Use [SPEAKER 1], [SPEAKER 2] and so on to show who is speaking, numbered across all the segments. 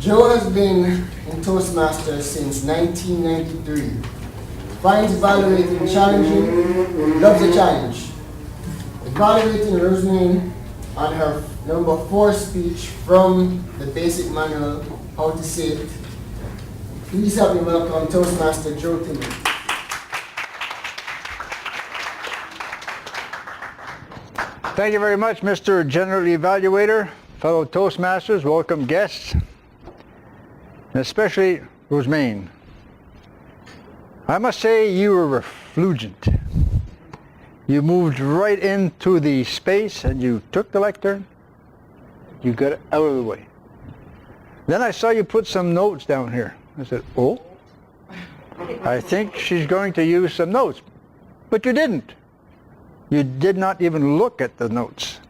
[SPEAKER 1] Joe has been in Toastmasters since 1993. Finds evaluating challenging, loves a challenge. Evaluating Rosemane on her number 4 speech from the basic manual, How to Say It. Please help me welcome Toastmaster Joe Timmons.
[SPEAKER 2] Thank you very much, Mr. General Evaluator, fellow Toastmasters, welcome guests, and especially Rosemane. I must say you were refulgent. You moved right into the space and you took the lectern. You got it out of the way. Then I saw you put some notes down here. I said, oh, I think she's going to use some notes. But you didn't. You did not even look at the notes.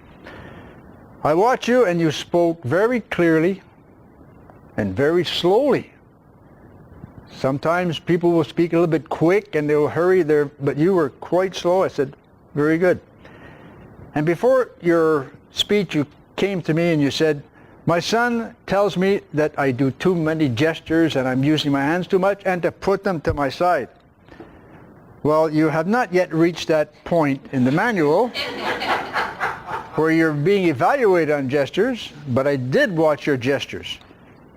[SPEAKER 2] I watched you and you spoke very clearly and very slowly. Sometimes people will speak a little bit quick and they'll hurry there, but you were quite slow. I said, very good. And before your speech, you came to me and you said, my son tells me that I do too many gestures and I'm using my hands too much and to put them to my side. Well, you have not yet reached that point in the manual where you're being evaluated on gestures, but I did watch your gestures.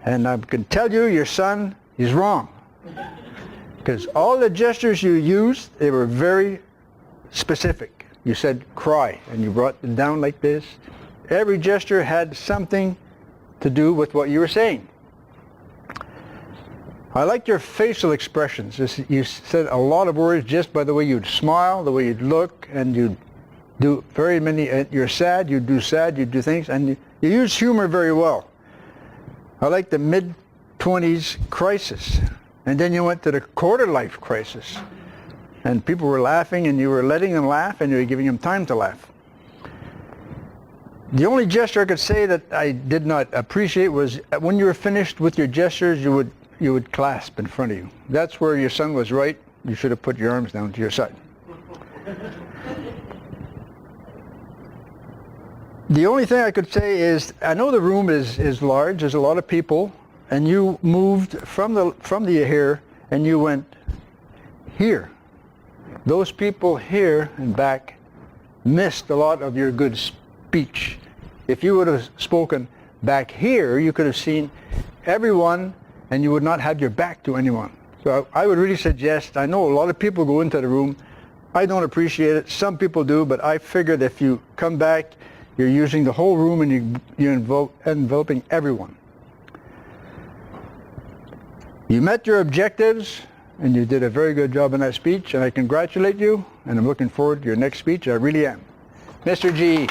[SPEAKER 2] And I can tell you, your son is wrong. Because all the gestures you used, they were very specific. You said cry, and you brought it down like this. Every gesture had something to do with what you were saying. I liked your facial expressions. You said a lot of words just by the way you'd smile, the way you'd look, and you'd do very many, you're sad, you do things, and you use humor very well. I like the mid-20s crisis, and then you went to the quarter-life crisis, and people were laughing, and you were letting them laugh, and you were giving them time to laugh. The only gesture I could say that I did not appreciate was when you were finished with your gestures, you would clasp in front of you. That's where your son was right. You should have put your arms down to your side. The only thing I could say is, I know the room is large, there's a lot of people, and you moved from the here, and you went here. Those people here and back missed a lot of your good speech. If you would have spoken back here, you could have seen everyone, and you would not have your back to anyone. So I would really suggest, I know a lot of people go into the room, I don't appreciate it, some people do, but I figured if you come back, you're using the whole room and you're enveloping everyone. You met your objectives and you did a very good job in that speech, and I congratulate you, and I'm looking forward to your next speech. I really am. Mr. G.